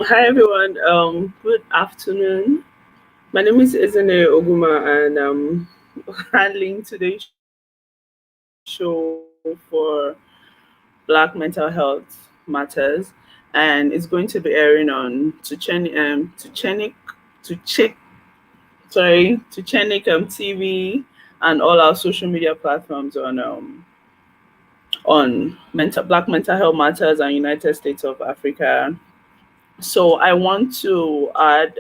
Hi everyone. Good afternoon. My name is Ezinne Ogwumah, and I'm handling today's show for Black Mental Health Matters, and it's going to be airing on to check to Chenik TV and all our social media platforms on mental Black Mental Health Matters and United States of Africa. So I want to start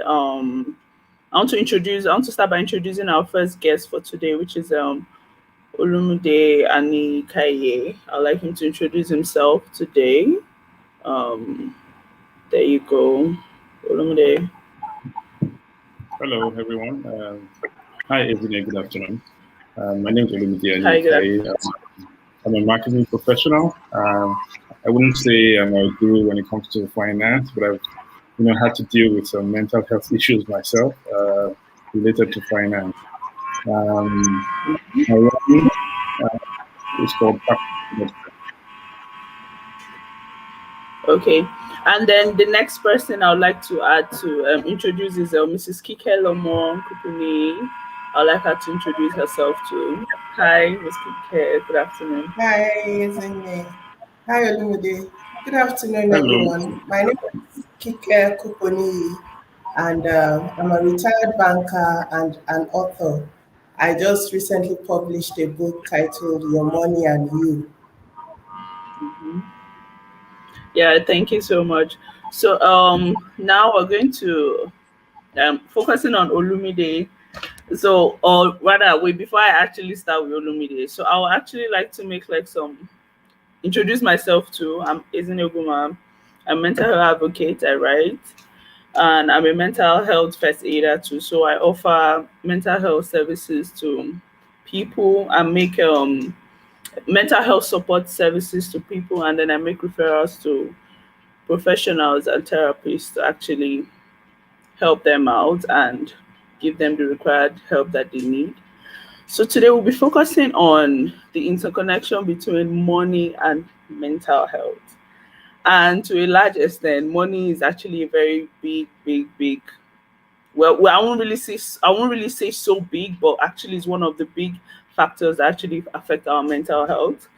by introducing our first guest for today, which is Olumude Anikaye. I'd like him to introduce himself today. Um, there you go, Olumude. Hello, everyone. Hi, Ezinne. Good afternoon. My name is Olumide Hi, good Anyikai. afternoon. I'm a marketing professional. I wouldn't say I'm a guru when it comes to finance, but I've had to deal with some mental health issues myself related to finance. My role is called. Okay, and then the next person I would like to add to introduce is Mrs. Kike Lomo Kupuni. I'd like her to introduce herself too. Hi, Ms. Kike. Good afternoon. Hi, Ezinne. Hi, Olumide. Good afternoon, Hello. everyone. My name is Kike Kuponi, and I'm a retired banker and an author. I just recently published a book titled Your Money and You. Yeah, thank you so much. So now we're going to focusing on Olumide. So or rather wait before I actually start with Olumide. So I would actually like to make like some introduce myself too. I'm Ezinne Ogwumah. I'm a mental health advocate, I write. And I'm a mental health first aider too. So I offer mental health services to people and make mental health support services to people, and then I make referrals to professionals and therapists to actually help them out and give them the required help that they need. So today we'll be focusing on the interconnection between money and mental health. And to a large extent, money is actually a very big. Well, I won't really say so big, but actually it's one of the big factors that actually affect our mental health.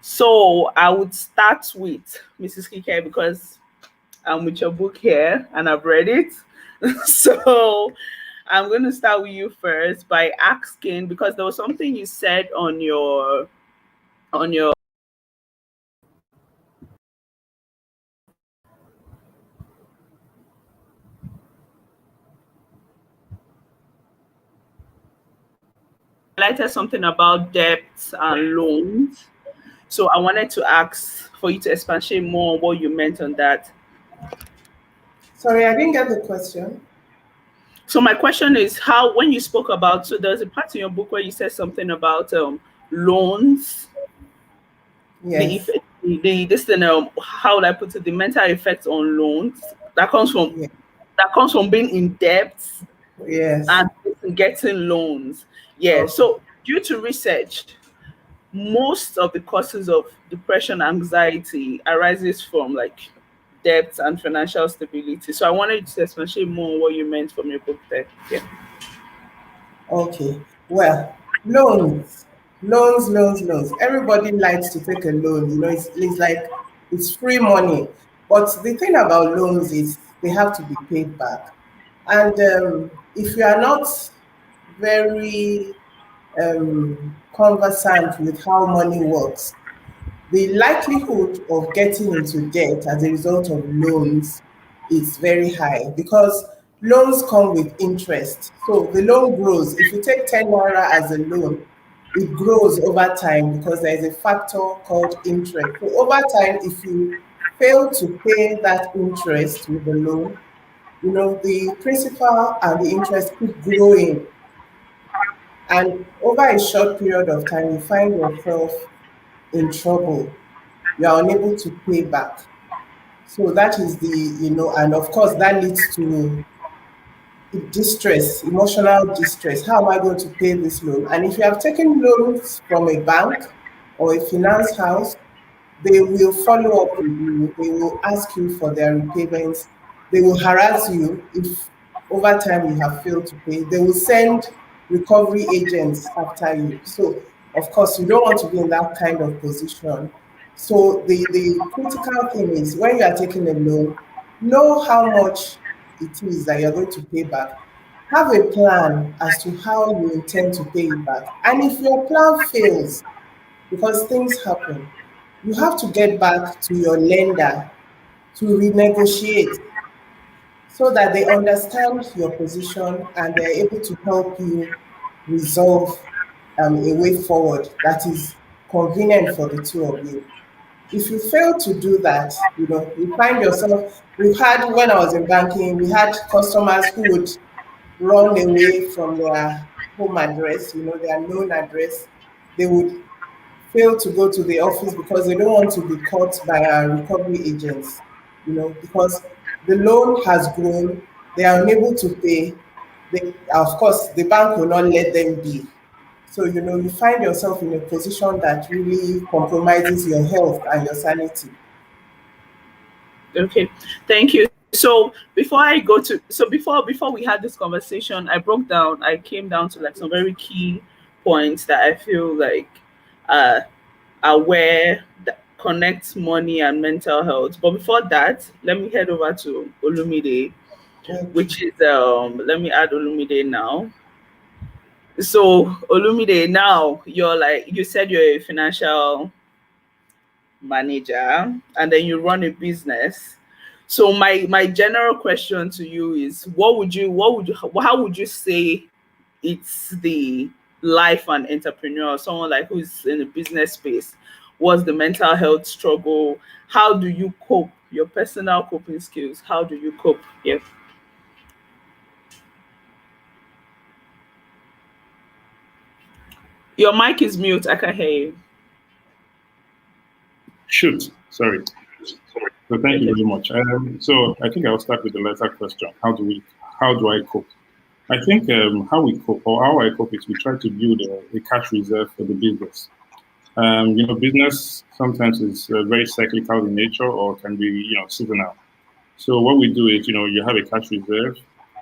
So I would start with Mrs. Kike because I'm with your book here and I've read it. So I'm going to start with you first by asking because there was something you said on your highlighted something about debts and loans. So I wanted to ask for you to expatiate more on what you meant on that. Sorry, I didn't get the question. So my question is how when you spoke about so there's a part in your book where you said something about loans, the Yes. effect, the this thing how would I put it the mental effects on loans that comes from Yeah. being in debt Yes. and getting loans. Yeah. Okay. So due to research, most of the causes of depression, anxiety arises from like debt and financial stability. So I wanted you to explain more what you meant from your book there. Yeah. Okay. Well, loans. Everybody likes to take a loan. It's like it's free money. But the thing about loans is they have to be paid back. And if you are not very conversant with how money works, the likelihood of getting into debt as a result of loans is very high because loans come with interest. So the loan grows. If you take 10 naira as a loan, it grows over time because there is a factor called interest. So over time, if you fail to pay that interest with the loan, the principal and the interest keep growing. And over a short period of time, you find yourself in trouble. You are unable to pay back. So that is and of course that leads to distress, emotional distress. How am I going to pay this loan? And if you have taken loans from a bank or a finance house, they will follow up with you. They will ask you for their repayments. They will harass you if over time you have failed to pay. They will send recovery agents after you. So, of course, you don't want to be in that kind of position. So, the critical thing is when you are taking a loan, know how much it is that you're going to pay back. Have a plan as to how you intend to pay it back. And if your plan fails, because things happen, you have to get back to your lender to renegotiate so that they understand your position and they're able to help you resolve a way forward that is convenient for the two of you. If you fail to do that, you find yourself. We've had, when I was in banking, we had customers who would run away from their home address, their known address. They would fail to go to the office because they don't want to be caught by our recovery agents, because the loan has grown, they are unable to pay. Of course, the bank will not let them be. So, you find yourself in a position that really compromises your health and your sanity. Okay, thank you. So before I go to, before we had this conversation, I came down to like some very key points that I feel like uh are where that connects money and mental health. But before that, let me head over to Olumide, Okay. which is let me add Olumide now. So Olumide, now you're like you said you're a financial manager and then you run a business. So my general question to you is how would you say it's the life and entrepreneur, someone like who's in the business space? What's the mental health struggle? How do you cope? Your personal coping skills. How do you cope? Yeah. Your mic is mute. I can hear you. Shoot, sorry. So thank you Okay. very much. So I think I'll start with the latter question. How do I cope? I think how we cope or how I cope is we try to build a cash reserve for the business. Business sometimes is very cyclical in nature or can be, seasonal. So what we do is, you have a cash reserve,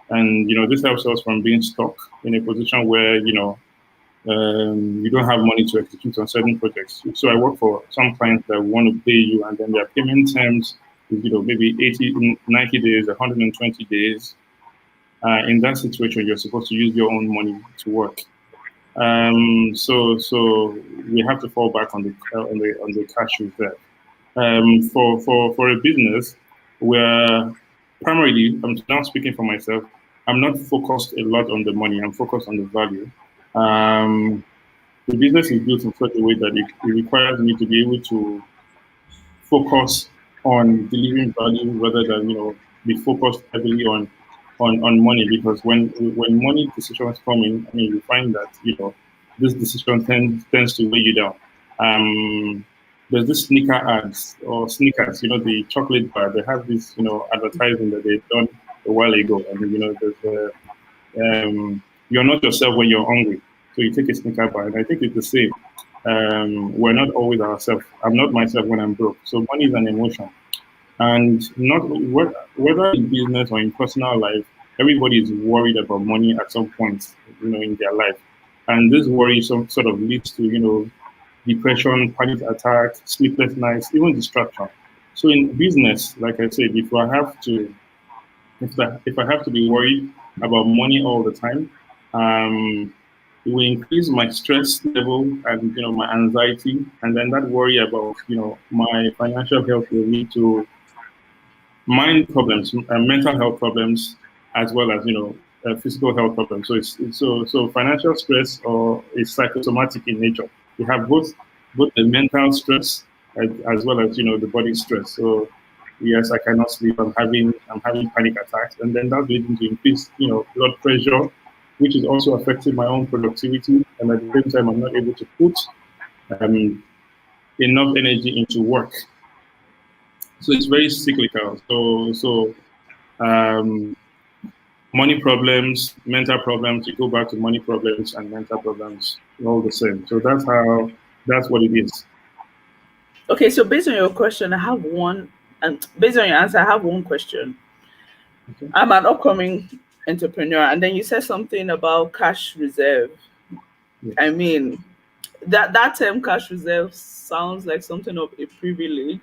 and this helps us from being stuck in a position where you don't have money to execute on certain projects. So I work for some clients that want to pay you, and then their payment terms is, maybe 80, 90 days, 120 days. In that situation, you're supposed to use your own money to work. So we have to fall back on the cash reserve. For a business where primarily, I'm now speaking for myself, I'm not focused a lot on the money. I'm focused on the value. Um, the business is built in such a way that it requires me to be able to focus on delivering value rather than be focused heavily on money, because when money decisions come in, I mean, you find that this decision tends to weigh you down. There's this sneaker ads or sneakers, the chocolate bar. They have this advertising that they've done a while ago, and there's you're not yourself when you're hungry, so you take a sneaker bar, and I think it's the same. We're not always ourselves. I'm not myself when I'm broke. So money is an emotion, and not whether in business or in personal life, everybody is worried about money at some point, in their life, and this worry some sort of leads to depression, panic attack, sleepless nights, even distraction. So in business, like I said, if I have to be worried about money all the time, um, it will increase my stress level and my anxiety, and then that worry about my financial health will lead to mind problems, mental health problems, as well as physical health problems. So so financial stress or is psychosomatic in nature. You have both the mental stress as well as the body stress. So yes, I cannot sleep. I'm having panic attacks, and then that's leading to increased blood pressure, which is also affecting my own productivity. And at the same time, I'm not able to put um, enough energy into work. So it's very cyclical. Um, money problems, mental problems, you go back to money problems and mental problems, all the same. So that's what it is. Okay, so based on your question, I have one, and based on your answer, I have one question. Okay. I'm an upcoming entrepreneur, and then you said something about cash reserve. I Yes. mean, that term cash reserve sounds like something of a privilege.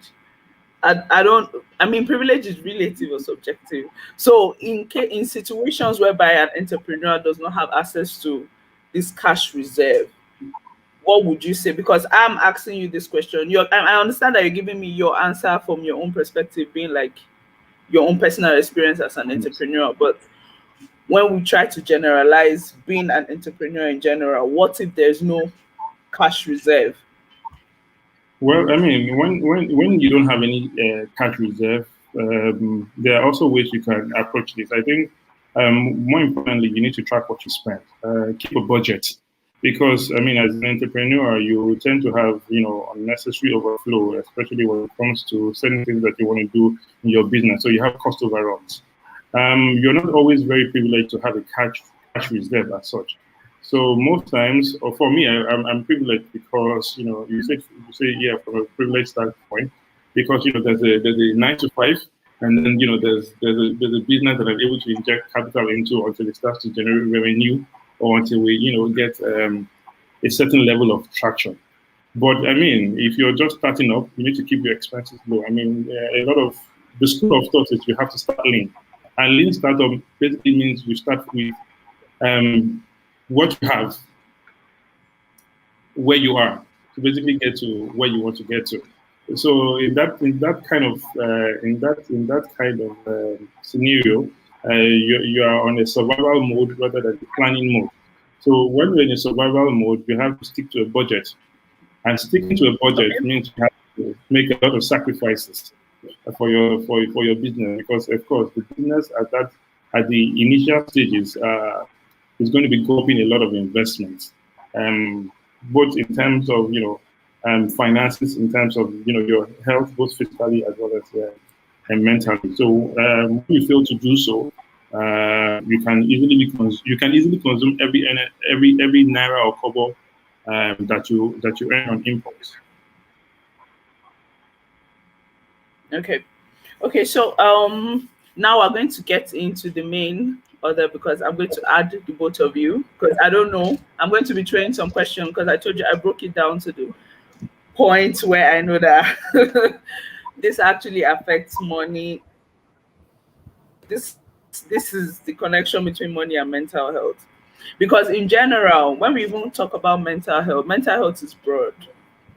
I don't. I mean, privilege is relative or subjective. So, in situations whereby an entrepreneur does not have access to this cash reserve, what would you say? Because I'm asking you this question. I understand that you're giving me your answer from your own perspective, being like your own personal experience as an Yes. entrepreneur. But when we try to generalize being an entrepreneur in general, what if there's no cash reserve? Well, I mean, when you don't have any cash reserve, there are also ways you can approach this. I think more importantly, you need to track what you spend. Keep a budget, because I mean, as an entrepreneur, you tend to have unnecessary overflow, especially when it comes to certain things that you want to do in your business. So you have cost overruns. You're not always very privileged to have a cash reserve as such. So most times, or for me, I'm privileged because you say yeah, from a privileged standpoint, because there's a 9 to 5, and then there's a business that I'm able to inject capital into until it starts to generate revenue, or until we get a certain level of traction. But I mean, if you're just starting up, you need to keep your expenses low. I mean, a lot of the school of thought is you have to start lean, and lean startup basically means you start with um, what you have, where you are, to basically get to where you want to get to. So in that kind of in that kind of scenario, you are on a survival mode rather than a planning mode. So when you're in a survival mode, you have to stick to a budget, and sticking to a budget Okay. means you have to make a lot of sacrifices for your business, because of course the business at the initial stages is going to be gulping a lot of investments, both in terms of finances, in terms of your health, both physically as well as and mentally. So when you fail to do so, you can easily consume every naira or kobo that you earn on imports. Okay. Okay. So now we're going to get into the main other, because I'm going to add the both of you, because I don't know. I'm going to be throwing some questions because I told you I broke it down to the point where I know that this actually affects money. This is the connection between money and mental health. Because in general, when we even talk about mental health is broad.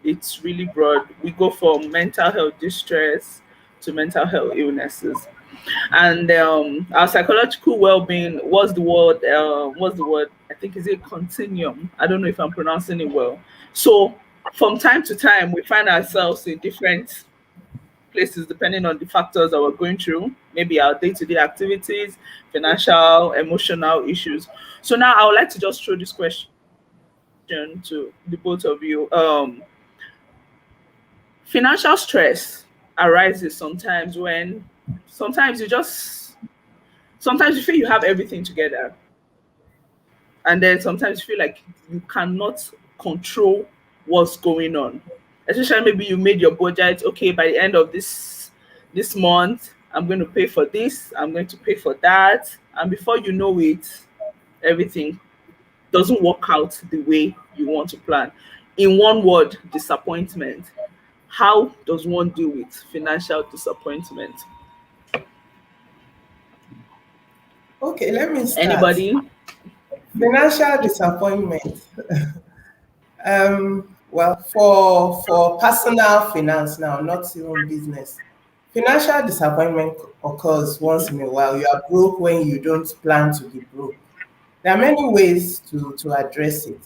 It's really broad. We go from mental health distress to mental health illnesses. And our psychological well-being, what's the word, I think, is it continuum? I don't know if I'm pronouncing it well. So from time to time we find ourselves in different places depending on the factors that we're going through, maybe our day-to-day activities, financial, emotional issues. So now I would like to just throw this question to the both of you. Financial stress arises sometimes when sometimes you just sometimes you feel you have everything together, and then sometimes you feel like you cannot control what's going on. Especially maybe you made your budget. Okay, by the end of this month, I'm going to pay for this, I'm going to pay for that, and before you know it, everything doesn't work out the way you want to plan. In one word, disappointment. How does one deal with financial disappointment? Okay, let me start. Anybody? Financial disappointment. Well, for personal finance now, not even business. Financial disappointment occurs once in a while. You are broke when you don't plan to be broke. There are many ways to address it.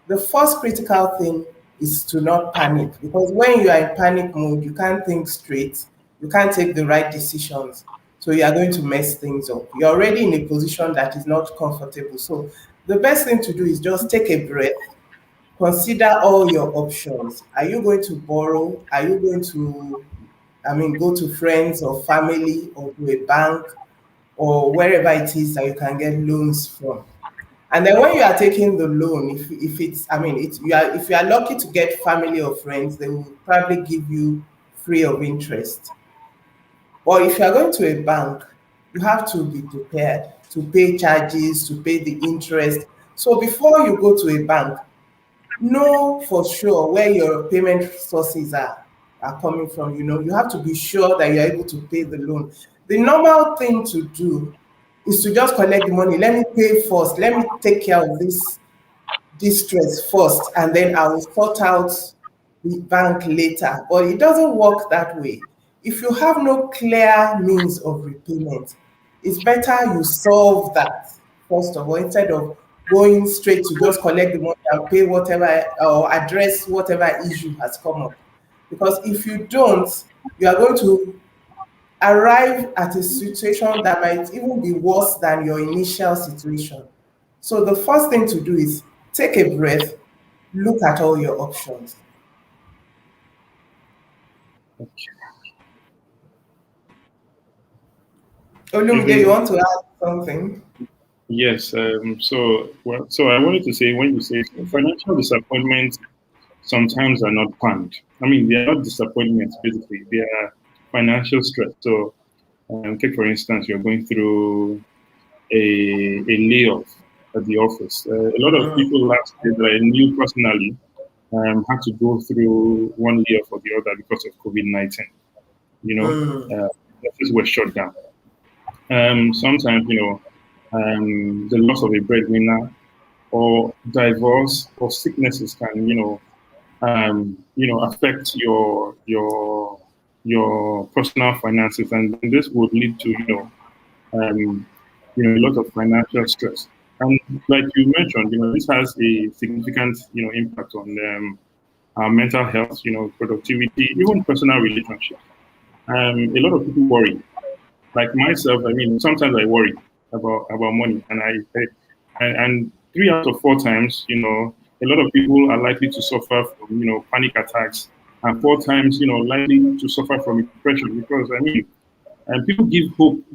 The first critical thing is to not panic, because when you are in panic mode, you can't think straight, you can't take the right decisions. So you are going to mess things up. You're already in a position that is not comfortable. So the best thing to do is just take a breath. Consider all your options. Are you going to borrow? Are you going to, go to friends or family or to a bank or wherever it is that you can get loans from? And then when you are taking the loan, if it's, it's you are if you are lucky to get family or friends, they will probably give you free of interest. Or if you are going to a bank, you have to be prepared to pay charges, to pay the interest. So before you go to a bank, know for sure where your payment sources are coming from. You have to be sure that you're able to pay the loan. The normal thing to do is to just collect the money. Let me pay first. Let me take care of this stress first, and then I will sort out the bank later. But it doesn't work that way. If you have no clear means of repayment, it's better you solve that first of all, instead of going straight to just collect the money and pay whatever or address whatever issue has come up. Because if you don't, you are going to arrive at a situation that might even be worse than your initial situation. So the first thing to do is take a breath, look at all your options. Olumide, you Even want to add something? yes. So I wanted to say, when you say financial disappointments sometimes are not planned. I mean, they are not disappointments. Basically, they are financial stress. So, take for instance, you're going through a layoff at the office. A lot of people last year that I knew personally had to go through one layoff or the other because of COVID-19. You know, offices were shut down. Sometimes, the loss of a breadwinner or divorce or sicknesses can, affect your personal finances, and this would lead to, um, a lot of financial stress. And like you mentioned, this has a significant, impact on our mental health, productivity, even personal relationships. A lot of people worry. Like myself, I mean, sometimes I worry about money, and and 3 out of 4 times, a lot of people are likely to suffer from, panic attacks, and 4 times, likely to suffer from depression because I mean, and people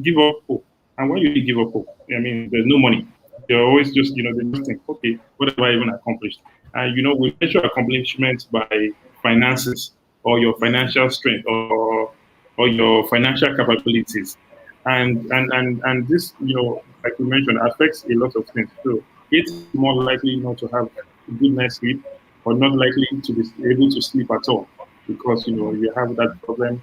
give up hope, and when you give up hope, I mean, there's no money. They're always just, they just think, okay, what have I even accomplished? And we measure accomplishments by finances or your financial strength or your financial capabilities. And this, like we mentioned, affects a lot of things. So it's more likely not to have a good night's sleep, or not likely to be able to sleep at all because you have that problem.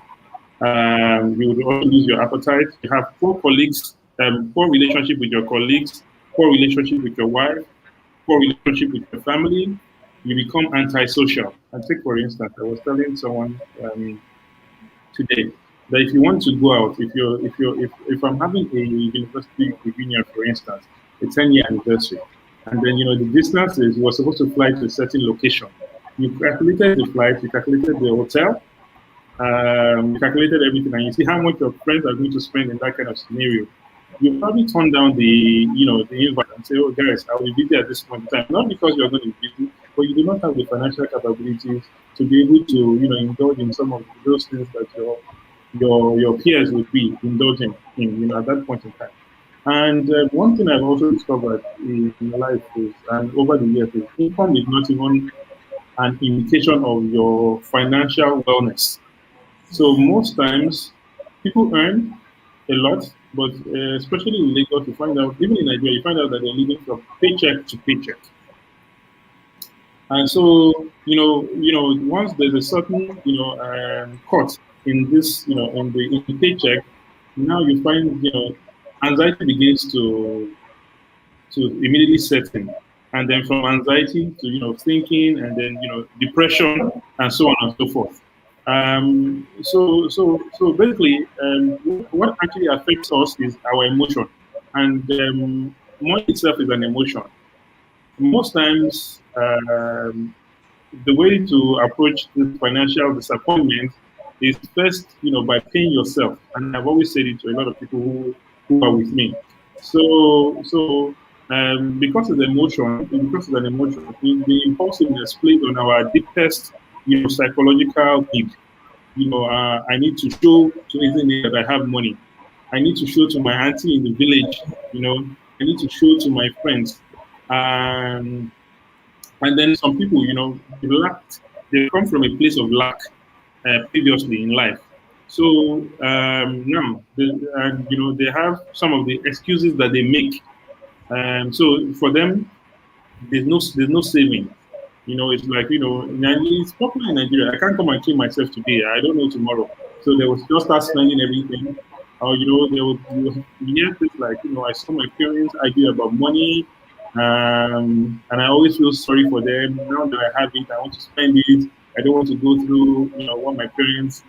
You would also lose your appetite. You have poor colleagues, poor relationship with your colleagues, poor relationship with your wife, poor relationship with your family. You become antisocial. And take for instance, I was telling someone today that if you want to go out, if I'm having a university reunion, for instance, a 10-year anniversary, and then the distance is you were supposed to fly to a certain location. You calculated the flight, you calculated the hotel, you calculated everything, and you see how much your friends are going to spend in that kind of scenario. You probably turn down the invite and say, "Oh, guys, I will be there at this point in time." Not because you're going to be busy, but you do not have the financial capabilities to be able to, indulge in some of those things that your peers would be indulging in, at that point in time. And one thing I've also discovered in life is, and over the years, is income is not even an indication of your financial wellness. So most times, people earn a lot, but especially in Lagos, you find out, even in Nigeria, you find out that they're living from paycheck to paycheck. And so, once there's a certain, cut in this, in the paycheck, now you find, anxiety begins to immediately set in. And then from anxiety to, thinking, and then, depression, and so on and so forth. So basically, what actually affects us is our emotion, and money itself is an emotion. Most times, the way to approach this financial disappointment is first, by paying yourself. And I've always said it to a lot of people who are with me. So, because it's an emotion, the impulsiveness plays on our deepest, psychological need. I need to show to Ezinne that I have money. I need to show to my auntie in the village. I need to show to my friends. Um, and then some people, they come from a place of lack previously in life. So now, they have some of the excuses that they make. So for them, there's no saving. It's like, it's popular in Nigeria. I can't come and kill myself today. I don't know tomorrow. So they will just start spending everything. Or, you hear things like, I saw my parents argue about money. And I always feel sorry for them. Now that I have it, I want to spend it. I don't want to go through, what my parents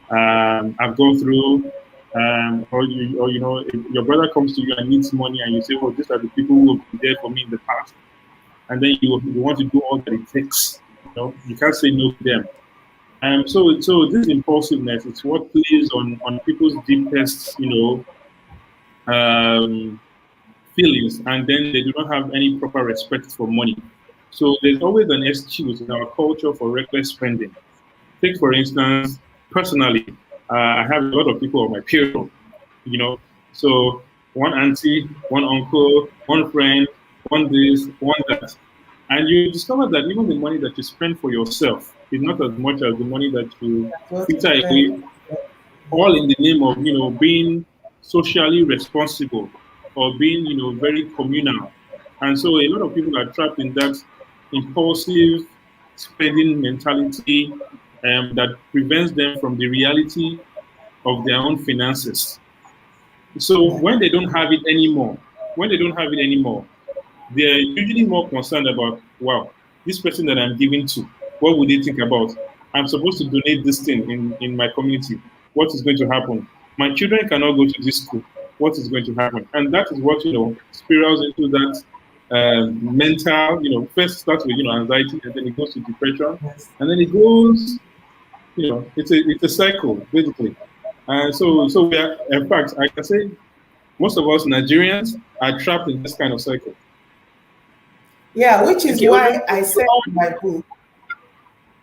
have gone through. If your brother comes to you and needs money, and you say, "Oh, these are the people who have been there for me in the past," and then you want to do all that it takes. You can't say no to them. So this impulsiveness is what plays on people's deepest, um, feelings, and then they do not have any proper respect for money. So there's always an excuse in our culture for reckless spending. Take, for instance, personally, I have a lot of people on my payroll, you know. So one auntie, one uncle, one friend, one this, one that. And you discover that even the money that you spend for yourself is not as much as the money that you That's what you filter spend. away, all in the name of, being socially responsible or being, very communal. And so a lot of people are trapped in that impulsive spending mentality that prevents them from the reality of their own finances. So Yeah. when they don't have it anymore, they're usually more concerned about, wow, this person that I'm giving to, what would they think about? I'm supposed to donate this thing in my community. What is going to happen? My children cannot go to this school. What is going to happen? And that is what, spirals into that mental, first starts with, anxiety, and then it goes to depression. Yes. And then it goes, it's a cycle, basically. And so we are, in fact, I can say most of us Nigerians are trapped in this kind of cycle. Yeah, which is Okay, why Olu, I said in my book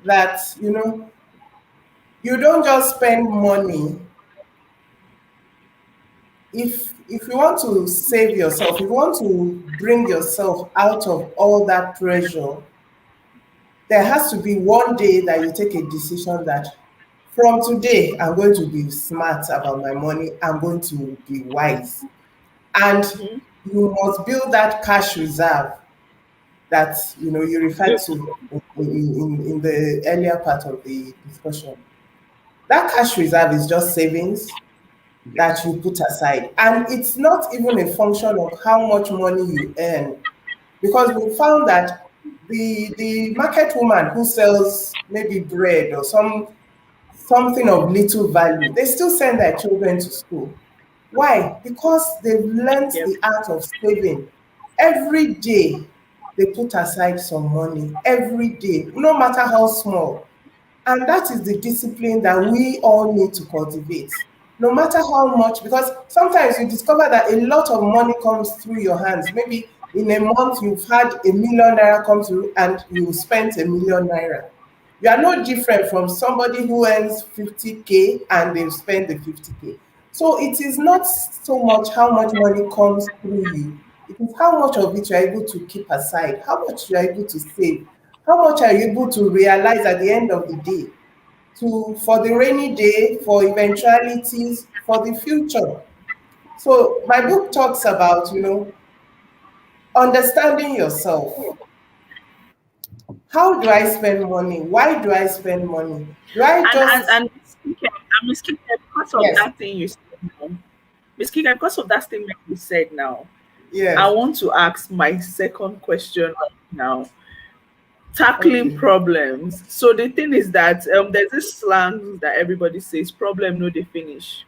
that, you don't just spend money. If you want to save yourself, if you want to bring yourself out of all that pressure, there has to be one day that you take a decision that from today I'm going to be smart about my money, I'm going to be wise. And mhm. you must build that cash reserve that you referred Beautiful. to in the earlier part of the discussion. That cash reserve is just savings Yes. that you put aside. And it's not even a function of how much money you earn, because we found that the market woman who sells maybe bread or something of little value, they still send their children to school. Why? Because they've learned Yeah. the art of saving. Every day they put aside some money, every day, no matter how small. And that is the discipline that we all need to cultivate. No matter how much, because sometimes you discover that a lot of money comes through your hands. Maybe in a month you've had ₦1 million come through and you spent ₦1 million. You are no different from somebody who earns 50K and they've spent the 50K. So it is not so much how much money comes through you, it is how much of it you are able to keep aside, how much you are able to save, how much are you able to realize at the end of the day to for the rainy day, for eventualities, for the future. So my book talks about, understanding yourself. How do I spend money? Why do I spend money? Do I just And Miss Kike, because of yes, that thing you said now, Miss Kike, because of that statement you said now, I yes, want to ask my second question right now. Tackling okay, problems. So the thing is that there's this slang that everybody says, problem no they finish.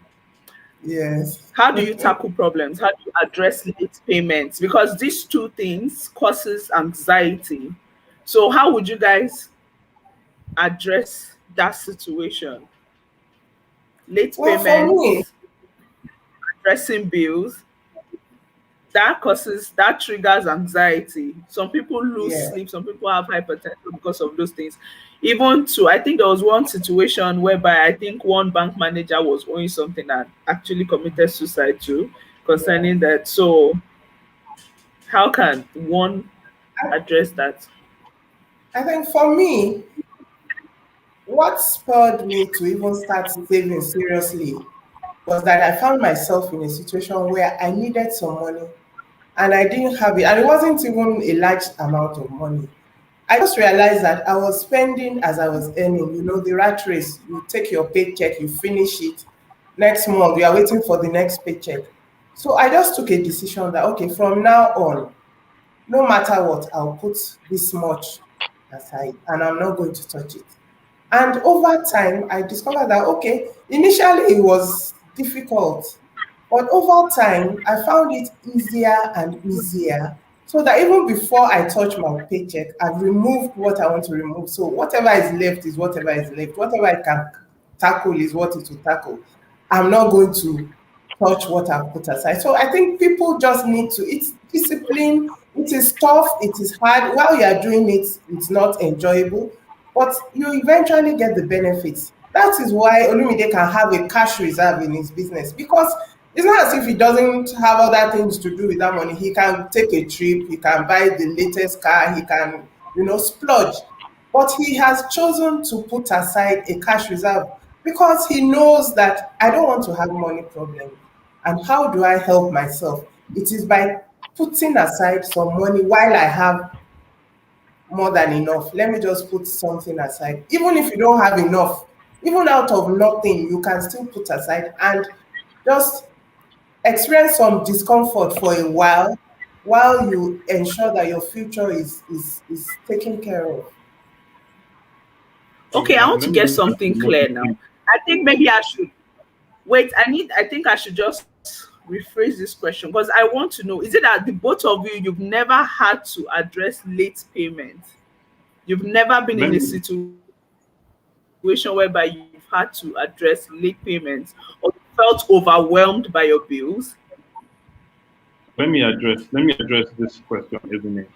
yes. How do you tackle problems? How do you address late payments? Because these two things causes anxiety. So how would you guys address that situation? Late Well, for me, payments, addressing bills, that triggers anxiety. Some people lose yeah, sleep, some people have hypertension because of those things. Even to, I think there was one situation whereby I think one bank manager was owing something and actually committed suicide too yeah. concerning that. So how can one I, address that? I think for me, what spurred me to even start saving seriously was that I found myself in a situation where I needed some money and I didn't have it. And it wasn't even a large amount of money. I just realized that I was spending as I was earning. You know, the rat race, you take your paycheck, you finish it. Next month, you are waiting for the next paycheck. So I just took a decision that, okay, from now on, no matter what, I'll put this much aside and I'm not going to touch it. And over time, I discovered that, okay, initially it was difficult, but over time, I found it easier and easier. So that even before I touch my paycheck, I've removed what I want to remove. So whatever is left is whatever is left. Whatever I can tackle is what it will tackle. I'm not going to touch what I've put aside. So I think people just need to, it's discipline. It is tough, it is hard. While you are doing it, it's not enjoyable, but you eventually get the benefits. That is why Olumide can have a cash reserve in his business, because it's not as if he doesn't have other things to do with that money. He can take a trip, he can buy the latest car, he can, splurge. But he has chosen to put aside a cash reserve because he knows that I don't want to have money problems. And how do I help myself? It is by putting aside some money while I have more than enough. Let me just put something aside. Even if you don't have enough, even out of nothing, you can still put aside and just experience some discomfort for a while you ensure that your future is taken care of. Okay, I want Let to me get just add something one more clear now. thing. I think maybe I should wait. I think I should just rephrase this question because I want to know, is it that the both of you, you've never had to address late payment? You've never been Let in a me situation whereby you've had to address late payments or you felt overwhelmed by your bills? let me address this question, isn't it?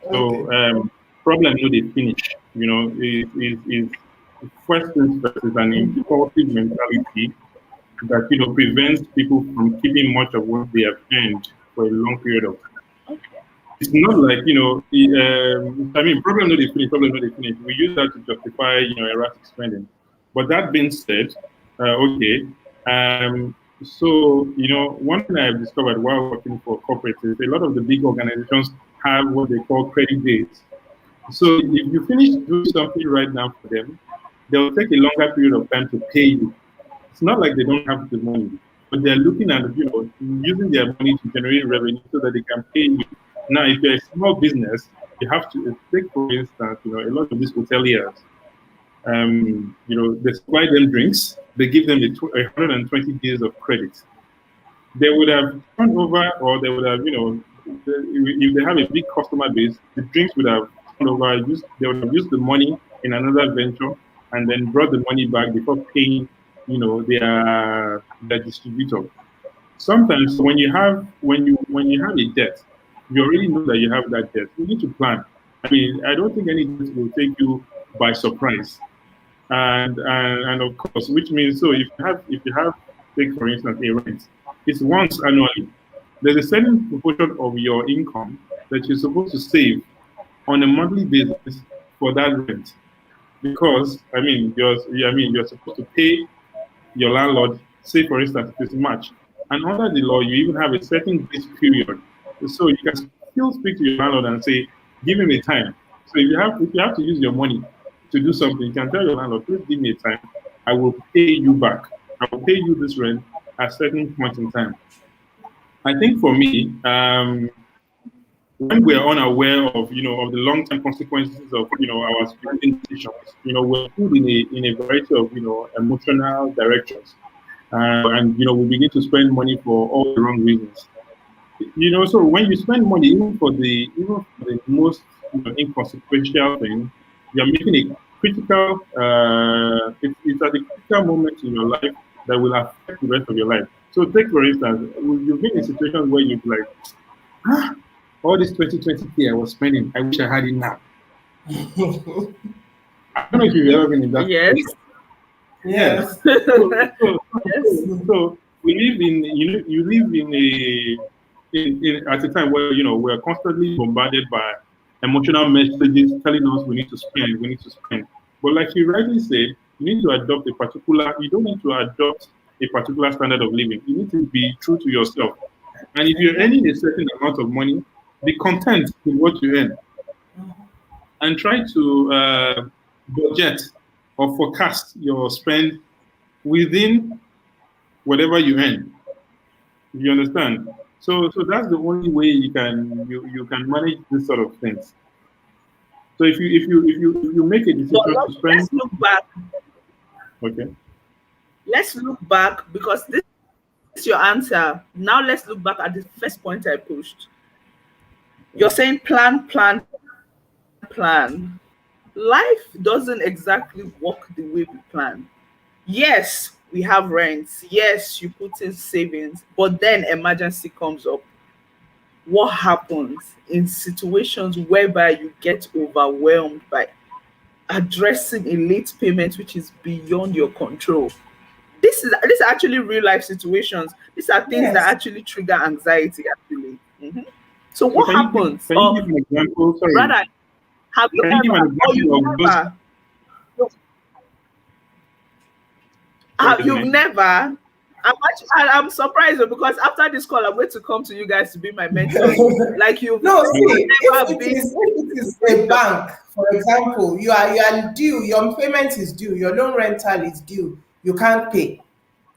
Okay. So problem no they finish. Is first things first is an impulsive mentality that prevents people from keeping much of what they have earned for a long period of time. It's not like I mean, problem not they finish, problem not they finish. We use that to justify erratic spending. But that being said, okay, so one thing I've discovered while working for corporates is a lot of the big organizations have what they call credit days. So if you finish doing something right now for them, they'll take a longer period of time to pay you. It's not like they don't have the money, but they're looking at using their money to generate revenue so that they can pay you. Now, if you're a small business, you have to take, for instance, a lot of these hoteliers. They supply them drinks. They give them 120 days of credit. They would have turned over, or they would have, if they have a big customer base, the drinks would have turned over. They would have used the money in another venture, and then brought the money back before paying, their distributor. Sometimes when you have a debt, you already know that you have that debt. You need to plan. I mean, I don't think any debt will take you by surprise. And of course, which means, so if you have take for instance a rent, it's once annually. There's a certain proportion of your income that you're supposed to save on a monthly basis for that rent, because you're supposed to pay your landlord, say for instance it is March, and under the law you even have a certain grace period, so you can still speak to your landlord and say, give him a time. So if you have to use your money to do something, you can tell your landlord, please give me a time, I will pay you back, I will pay you this rent at a certain point in time. I think for me, when we're unaware of the long-term consequences of our spending decisions, we're pulled in a variety of emotional directions, and we begin to spend money for all the wrong reasons. So when you spend money even for the most inconsequential thing, you're making a critical. It's at a critical moment in your life that will affect the rest of your life. So take for instance, you've been in situations where you're like, all this 2020 I was spending, I wish I had it now. I don't know if you've ever been in that Yes. situation. Yes. Yes. So, so, Yes. so we live in you live in at a time where we're constantly bombarded by emotional messages telling us we need to spend, we need to spend. But like you rightly said, you need to adopt a particular. You don't need to adopt a particular standard of living. You need to be true to yourself. And if you're earning a certain amount of money, be content with what you earn and try to budget or forecast your spend within whatever you earn. You understand? So that's the only way you can manage this sort of things. So if you make a decision But to spend, let's look back. okay, Let's look back because this is your answer. Now let's look back at the first point I pushed. You're saying plan, plan, plan. Life doesn't exactly work the way we plan. Yes, we have rents. Yes, you put in savings, but then emergency comes up. What happens in situations whereby you get overwhelmed by addressing a late payment which is beyond your control? These are actually real life situations. These are things that Yes. actually trigger anxiety actually. So so what happens? can you Or give an example? Sorry, rather, have you can you give an ever, or you've example of those? never, Sorry, you've isn't never. I'm surprised though, because after this call, I'm going to come to you guys to be my mentors. Like No, you've see, never been if in it a is a situation. bank, for example, you are due, your payment is due, your loan rental is due, you can't pay.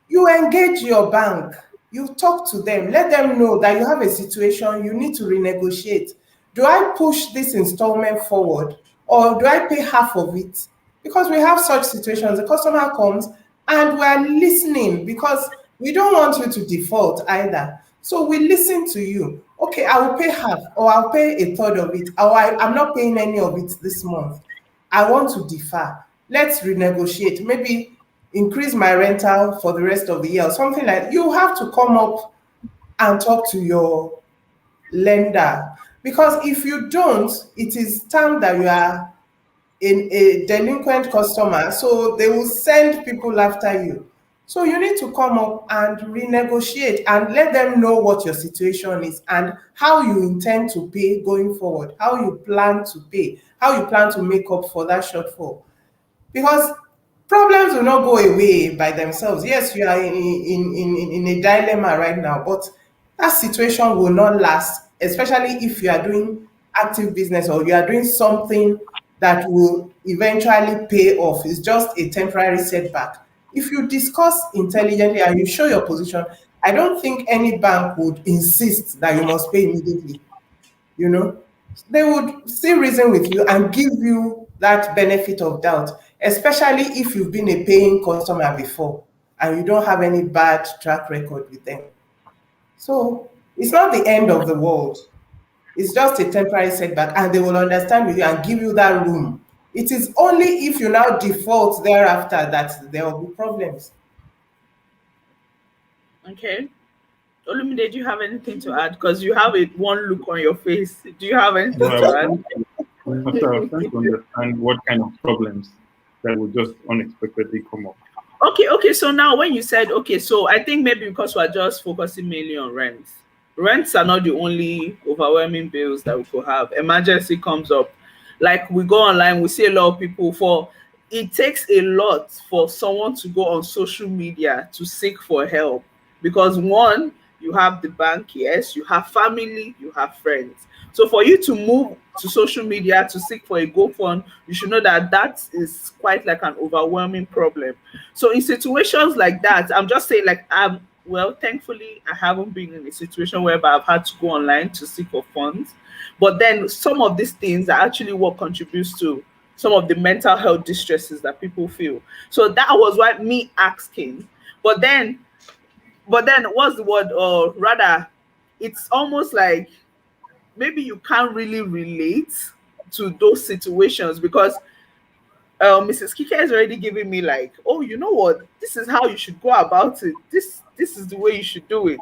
You engage your bank, you talk to them, let them know that you have a situation, you need to renegotiate. Do I push this installment forward or do I pay half of it? Because we have such situations. The customer comes and we are listening because we don't want you to default either. So we listen to you. Okay, I will pay half or I'll pay a third of it, or I'm not paying any of it this month. I want to defer. Let's renegotiate. Maybe increase my rental for the rest of the year or something like that. You have to come up and talk to your lender, because if you don't, it is termed that you are in a delinquent customer, so they will send people after you. So you need to come up and renegotiate and let them know what your situation is and how you intend to pay going forward, how you plan to pay, how you plan to make up for that shortfall. Because problems will not go away by themselves. Yes, you are in a dilemma right now, but that situation will not last, especially if you are doing active business or you are doing something that will eventually pay off. It's just a temporary setback. If you discuss intelligently and you show your position, I don't think any bank would insist that you must pay immediately. you know, they would still reason with you and give you that benefit of doubt, especially if you've been a paying customer before and you don't have any bad track record with them. So it's not the end of the world. It's just a temporary setback, and they will understand with you and give you that room. It is only if you now default thereafter that there will be problems. Okay. Olumide, do you have anything to add? Because you have it one look on your face. Do you have anything Well, I to was add? trying to, so I was trying to understand what kind of problems that would just unexpectedly come up. Okay. So now when you said okay, so I think maybe because we're just focusing mainly on rents. Rents are not the only overwhelming bills that we could have. Emergency comes up. Like we go online, we see a lot of people for it takes a lot for someone to go on social media to seek for help. Because one, you have the bank, yes, you have family, you have friends. So for you to move to social media to seek for a GoFund, you should know that that is quite like an overwhelming problem. So in situations like that, I'm just saying like well, thankfully I haven't been in a situation whereby I've had to go online to seek for funds. But then some of these things are actually what contributes to some of the mental health distresses that people feel. So that was why me asking. But then what's the word? Or rather, it's almost like maybe you can't really relate to those situations because Mrs. Kike is already giving me like, oh, you know what? This is how you should go about it. This is the way you should do it.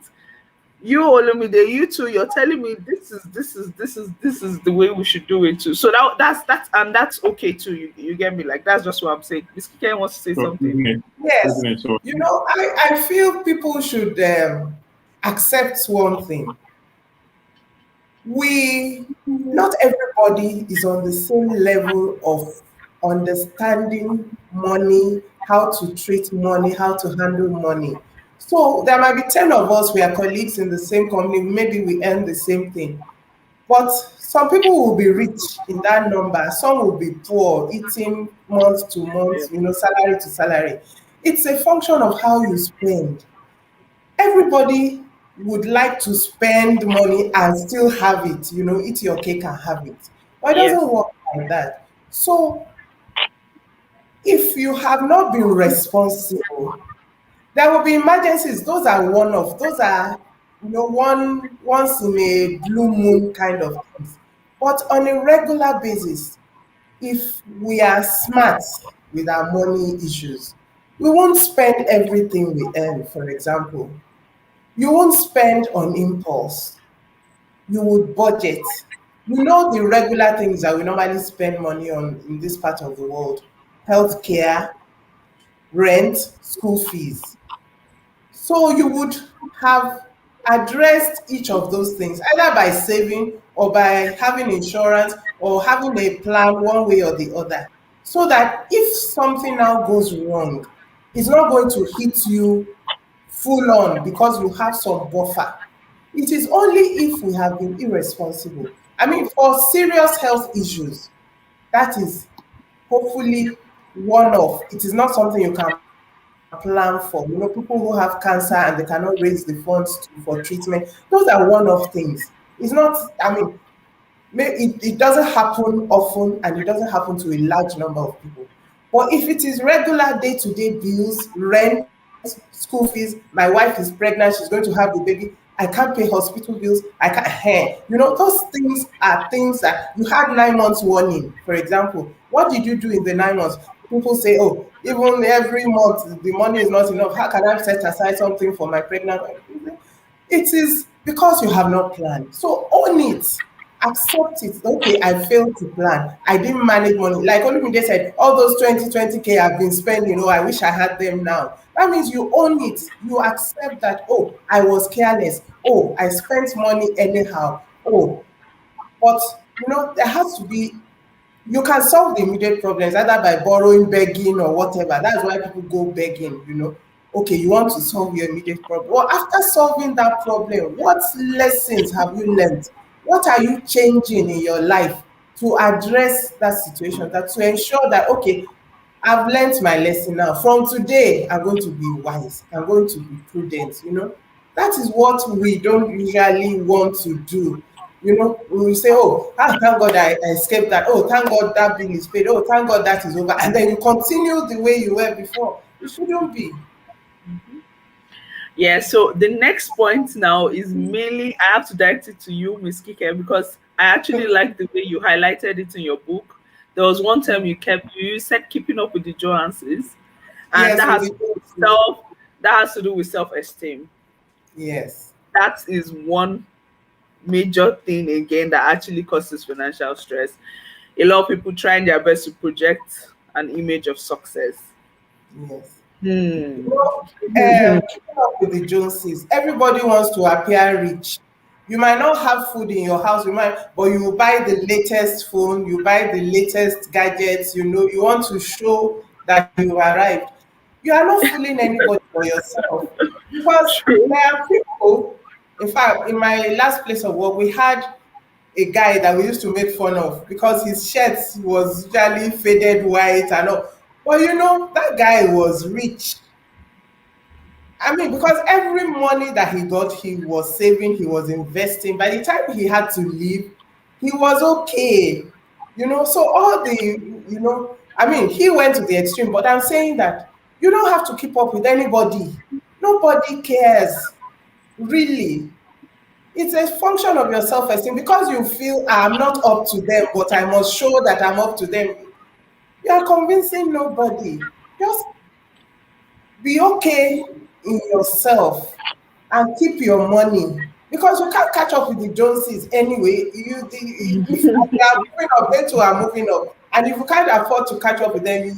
You Olumide, you too, you're telling me this is the way we should do it too. So that's and that's okay too. You get me? Like that's just what I'm saying. Miss Kike wants to say So, something. isn't it? Yes, Isn't it? So, I feel people should accept one thing. We Not everybody is on the same level of understanding money, how to treat money, how to handle money. So there might be 10 of us, we are colleagues in the same company, maybe we earn the same thing. But some people will be rich in that number, some will be poor, eating month to Yeah. month, salary to salary. It's a function of how you spend. Everybody would like to spend money and still have it, eat your cake and have it. But it Yes. doesn't work like that. So if you have not been responsible, there will be emergencies. Those are one of, those are, once in a blue moon kind of things. But on a regular basis, if we are smart with our money issues, we won't spend everything we earn, for example. You won't spend on impulse. You would budget. The regular things that we normally spend money on in this part of the world: healthcare, rent, school fees. So you would have addressed each of those things either by saving or by having insurance or having a plan one way or the other. So that if something now goes wrong, it's not going to hit you full on because you have some buffer. It is only if we have been irresponsible. I mean, for serious health issues, that is hopefully one of it is not something you can plan for. People who have cancer and they cannot raise the funds for treatment, those are one of things. It's not, I mean, it doesn't happen often and it doesn't happen to a large number of people. But if it is regular day-to-day bills, rent, school fees, my wife is pregnant, she's going to have the baby, I can't pay hospital bills, I can't, those things are things that you had 9 months warning, for example. What did you do in the 9 months? People say, oh, even every month the money is not enough. How can I set aside something for my pregnant wife? It is because you have not planned. So own it. Accept it. Okay, I failed to plan. I didn't manage money. Like Olumide said, all those 20K I've been spending, I wish I had them now. That means you own it. You accept that, oh, I was careless. Oh, I spent money anyhow. Oh, but there has to be, you can solve the immediate problems either by borrowing, begging, or whatever. That's why people go begging. Okay, you want to solve your immediate problem. Well, after solving that problem, what lessons have you learned? What are you changing in your life to address that situation, that to ensure that, okay, I've learned my lesson now. From today, I'm going to be wise. I'm going to be prudent. That is what we don't usually want to do. We will say, oh, thank God I escaped that. Oh, thank God that bill is paid. Oh, thank God that is over. And then you continue the way you were before. It shouldn't be. Yeah, so the next point now is mainly I have to direct it to you, Miss Kike, because I actually like the way you highlighted it in your book. There was one term you said keeping up with the Joneses, and Yes, that with has the to do with Joneses. self-esteem. Yes. That is one major thing again that actually causes financial stress. A lot of people trying their best to project an image of success. Yes. Hmm. Keeping up with the Joneses. Everybody wants to appear rich. You might not have food in your house, but you buy the latest phone, you buy the latest gadgets, you want to show that you arrived. You are not fooling anybody but yourself. Because True. there are people, in fact, in my last place of work, we had a guy that we used to make fun of because his shirt was usually faded white and all. But that guy was rich. I mean, because every money that he got, he was saving, he was investing. By the time he had to leave, he was okay. So all the, I mean, he went to the extreme, but I'm saying that you don't have to keep up with anybody. Nobody cares, really. It's a function of your self-esteem because you feel, I'm not up to them, but I must show that I'm up to them. You are convincing nobody. Just be okay in yourself and keep your money because you can't catch up with the Joneses anyway. If they are moving up, they too are moving up, and if you can't afford to catch up with them,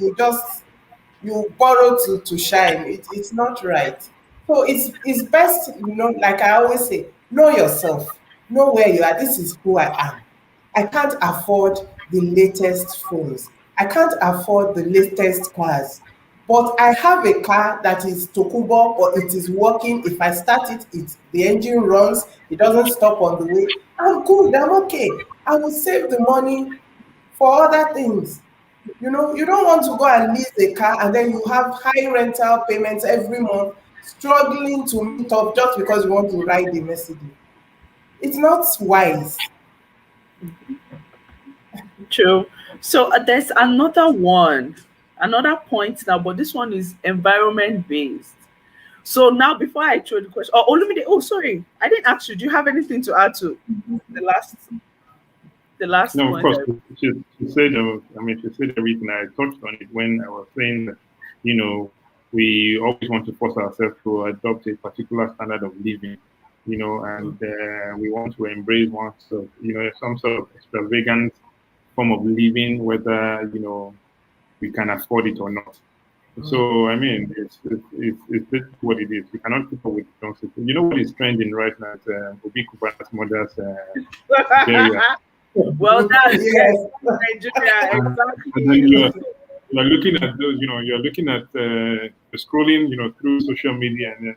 you borrow to shine. It's not right. So it's best, like I always say, know yourself, know where you are. This is who I am. I can't afford the latest phones. I can't afford the latest cars, but I have a car that is Tokubo, or it is working. If I start it, the engine runs, it doesn't stop on the way. I'm good, I'm okay. I will save the money for other things. You don't want to go and lease a car and then you have high rental payments every month, struggling to meet up just because you want to ride the Mercedes. It's not wise. True. So there's another one, another point now, but this one is environment based. So now, before I throw the question, oh, Olumide, oh, sorry, I didn't ask you. Do you have anything to add to the last, the last No, of point? course, she said, I mean, she said everything. I touched on it when I was saying that, you know, we always want to force ourselves to adopt a particular standard of living, and we want to embrace one sort of, some sort of extravagant form of living, whether, we can afford it or not. So, I mean, it's basically what it is. We cannot keep up with Johnson. You know what is trending right now? It's Obi Kubana's mother's burial. Well, that's Yes. Nigeria, And then exactly. you're looking at those, you're looking at scrolling, through social media, and then,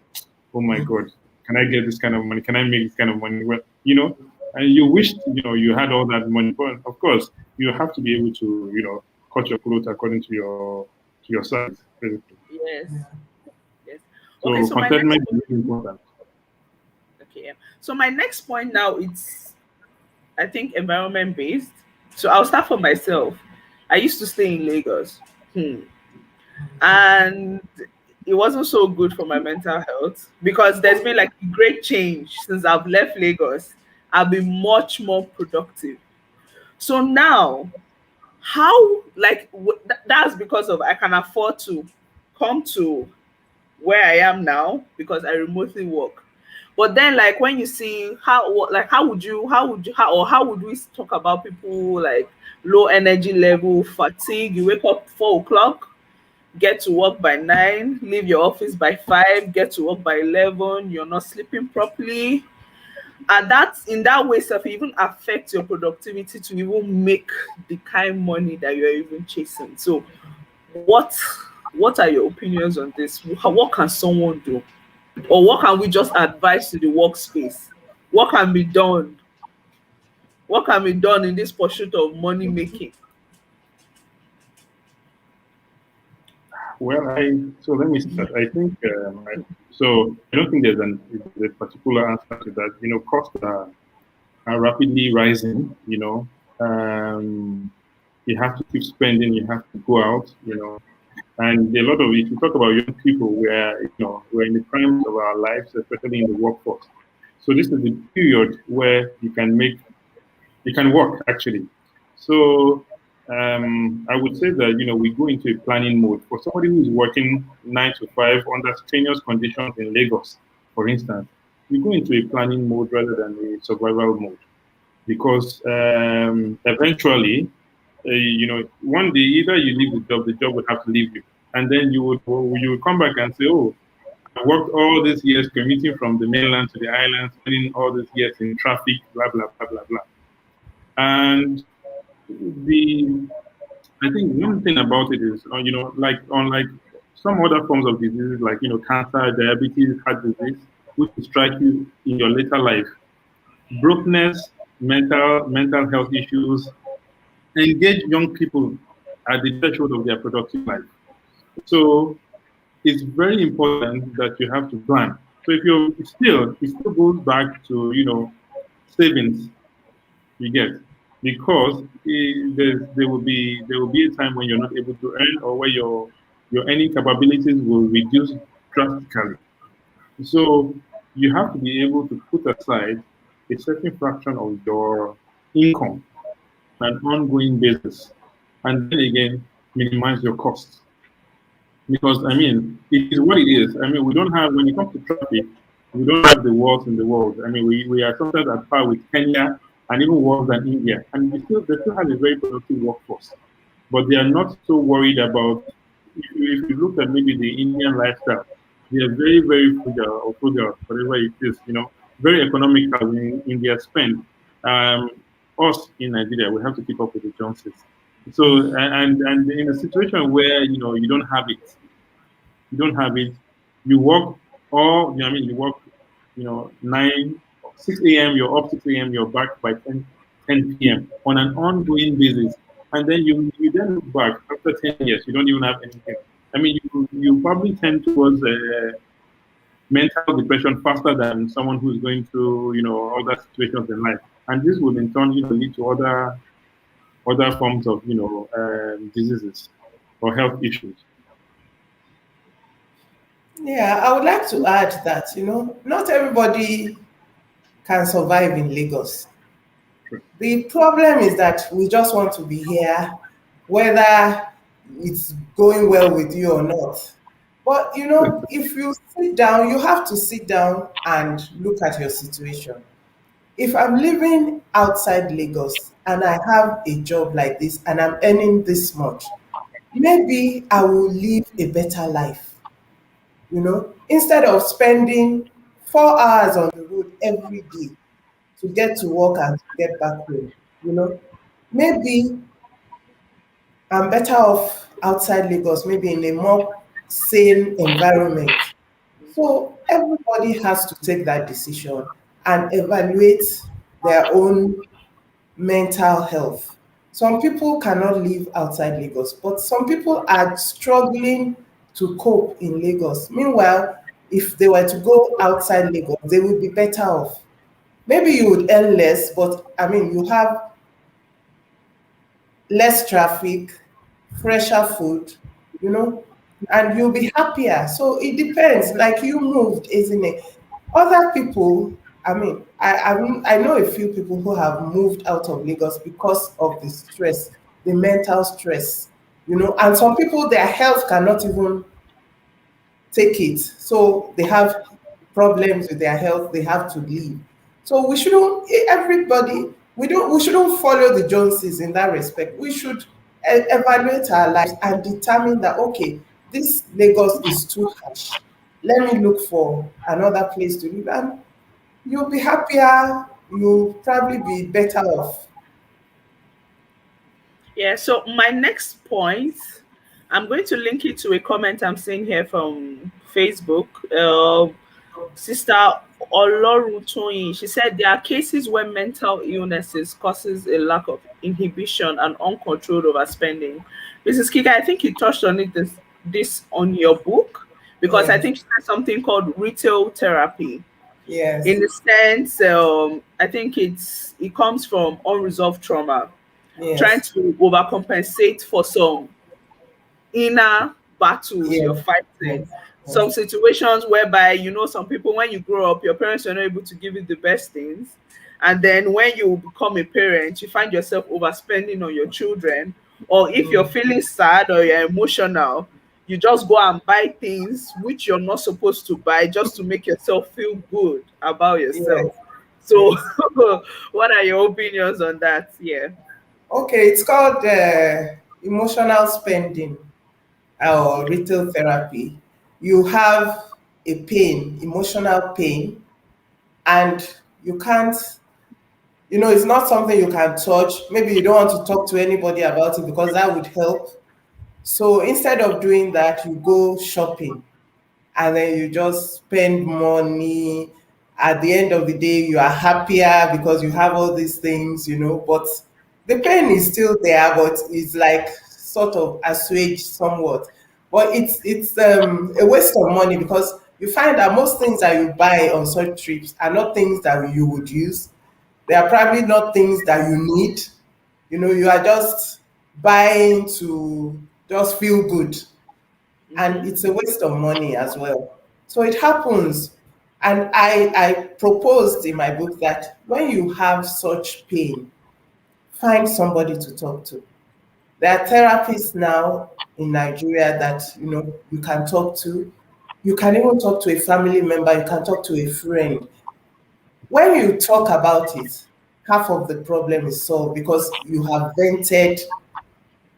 oh my God, can I get this kind of money? Can I make this kind of money? Well, and you wish, you had all that money, but of course, you have to be able to, cut your clothes according to your size, basically. Yes, yes. Okay, So so my next contentment is really important. okay, yeah. So my next point now, it's, I think, environment based. So I'll start for myself. I used to stay in Lagos. And it wasn't so good for my mental health because there's been like a great change since I've left Lagos. I've been much more productive. So now, how, like that's because of I can afford to come to where I am now because I remotely work. But then, like when you see like how would we talk about people like low energy level, fatigue? You wake up 4 o'clock, get to work by 9, leave your office by 5, get to work by 11, you're not sleeping properly. And that's in that way stuff even affects your productivity to even make the kind of money that you're even chasing. So what what are your opinions on this? What can someone do? Or what can we just advise to the workspace? What can be done? What can be done in this pursuit of money making? Well, so let me start. I think so. I don't think there's a particular answer to that. Costs are rapidly rising. You have to keep spending. You have to go out. And a lot of, if you talk about young people, we're in the prime of our lives, especially in the workforce. So this is the period where you can work actually. So I would say that we go into a planning mode for somebody who is working 9 to 5 under strenuous conditions in Lagos, for instance. We go into a planning mode rather than a survival mode because eventually, one day either you leave the job will have to leave you, and then you would come back and say, oh, I worked all these years commuting from the mainland to the islands, spending all these years in traffic, blah blah blah blah blah. And the I think one thing about it is, like unlike some other forms of diseases, like cancer, diabetes, heart disease, which will strike you in your later life, brokenness, mental health issues engage young people at the threshold of their productive life. So it's very important that you have to plan. So if it still goes back to savings you get, because there will be a time when you're not able to earn, or where your earning capabilities will reduce drastically. So you have to be able to put aside a certain fraction of your income on an ongoing basis, and then again minimize your costs. Because I mean, it is what it is. I mean, we don't have, when it comes to traffic, we don't have the worst in the world. I mean, we are sometimes at par with Kenya and even worse than India. And they still have a very productive workforce. But they are not so worried about, if you look at maybe the Indian lifestyle, they are very, very frugal, whatever it is, very economical in their spend. Us in Nigeria, we have to keep up with the Joneses. So and in a situation where you don't have it, you don't have it, you work all I mean you work 9 6 a.m. you're up 6 a.m. you're back by 10 p.m. on an ongoing basis, and then you then look back after 10 years, you don't even have anything. I mean, you probably tend towards mental depression faster than someone who's going through other situations in life, and this will in turn lead to other forms of diseases or health issues. Yeah, I would like to add that, not everybody can survive in Lagos. The problem is that we just want to be here, whether it's going well with you or not. But if you sit down, you have to sit down and look at your situation. If I'm living outside Lagos and I have a job like this and I'm earning this much, maybe I will live a better life. Instead of spending 4 hours on the road every day to get to work and to get back home. Maybe I'm better off outside Lagos, maybe in a more sane environment. So everybody has to take that decision and evaluate their own mental health. Some people cannot live outside Lagos, but some people are struggling to cope in Lagos. Meanwhile, if they were to go outside Lagos, they would be better off. Maybe you would earn less, but I mean, you have less traffic, fresher food, you know, and you'll be happier. So it depends. Like you moved, isn't it? Other people, I mean, I know a few people who have moved out of Lagos because of the stress, the mental stress, and some people, their health cannot even take it. So they have problems with their health, they have to leave. So we shouldn't, everybody, we shouldn't follow the Joneses in that respect. We should evaluate our lives and determine that, okay, this Lagos is too harsh. Let me look for another place to live. And you'll be happier, you'll probably be better off. Yeah, so my next point, I'm going to link it to a comment I'm seeing here from Facebook. Sister Olorutoyin, she said there are cases where mental illnesses causes a lack of inhibition and uncontrolled overspending. Mrs. Kika, I think you touched on it this on your book, because I Yes, think she said something called retail therapy. In yes, the sense, I think it comes from unresolved trauma, trying yes, to overcompensate for some inner battles you're yes, fighting. yes, Some yes. situations whereby, some people, when you grow up, your parents are not able to give you the best things. And then when you become a parent, you find yourself overspending on your children. Or if you're Mm, feeling sad or you're emotional, you just go and buy things which you're not supposed to buy just to make yourself feel good about yes, yourself. So, yes. what are your opinions on that? Yeah. Okay, it's called emotional spending or retail therapy. You have a pain, emotional pain, and you can't, it's not something you can touch. Maybe you don't want to talk to anybody about it because that would help. So instead of doing that, you go shopping and then you just spend money. At the end of the day, you are happier because you have all these things, but the pain is still there, but it's like sort of assuaged somewhat. But it's a waste of money because you find that most things that you buy on such trips are not things that you would use. They are probably not things that you need. You are just buying to just feel good, and Mm-hmm. it's a waste of money as well. So it happens. And I proposed in my book that when you have such pain, find somebody to talk to. There are therapists now in Nigeria that you can talk to. You can even talk to a family member, you can talk to a friend. When you talk about it, half of the problem is solved because you have vented,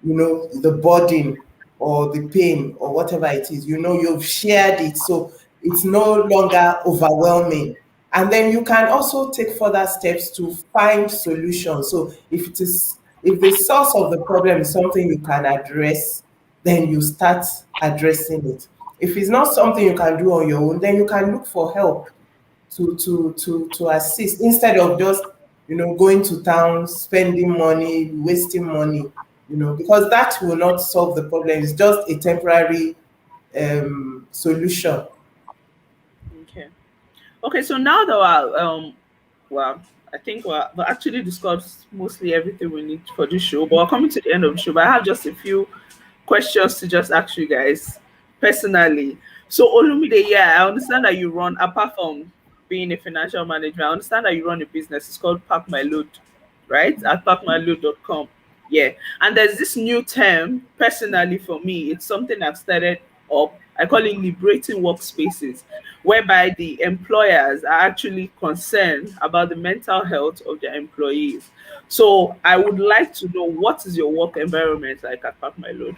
the burden or the pain or whatever it is, you've shared it. So it's no longer overwhelming. And then you can also take further steps to find solutions. So if it is If the source of the problem is something you can address, then you start addressing it. If it's not something you can do on your own, then you can look for help to assist, instead of just going to town, spending money, wasting money, because that will not solve the problem. It's just a temporary solution. Okay. Okay, so now that well, I think we actually discussed mostly everything we need for this show, but we're coming to the end of the show. But I have just a few questions to just ask you guys personally. So Olumide, yeah, I understand that you run, apart from being a financial manager, I understand that you run a business. It's called Pack My Load, right? At packmyload.com. Yeah. And there's this new term, personally for me, it's something I've started up. I call it liberating workspaces, whereby the employers are actually concerned about the mental health of their employees. So I would like to know, what is your work environment like at Pack My Load?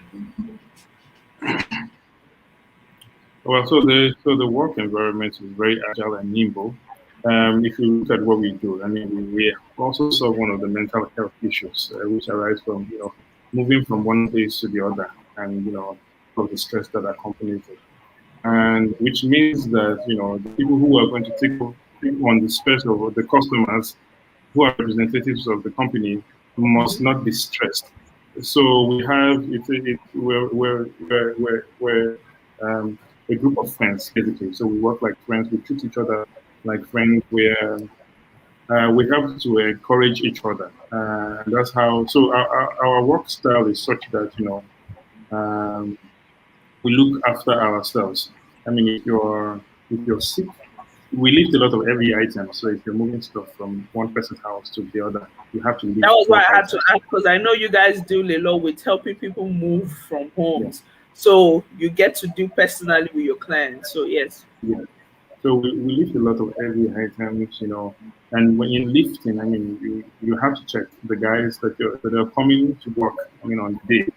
Well, so the work environment is very agile and nimble. If you look at what we do, I mean, we also solve one of the mental health issues which arise from moving from one place to the other, and of the stress that accompanies it, and which means that the people who are going to take on the stress of the customers, who are representatives of the company, must not be stressed. So we have we're a group of friends basically. So we work like friends. We treat each other like friends. We have to encourage each other. And that's how. So our work style is such that um, we look after ourselves. I mean, if you're sick, we lift a lot of heavy items. So if you're moving stuff from one person's house to the other, you have to That lift was why those I had to items. ask, because I know you guys deal a lot with helping people move from Yeah, homes. So you get to do personally with your clients. So yes. yeah. So we lift a lot of heavy items, and when you're lifting, I mean, you have to check the guys that are coming to work. I mean, on the day,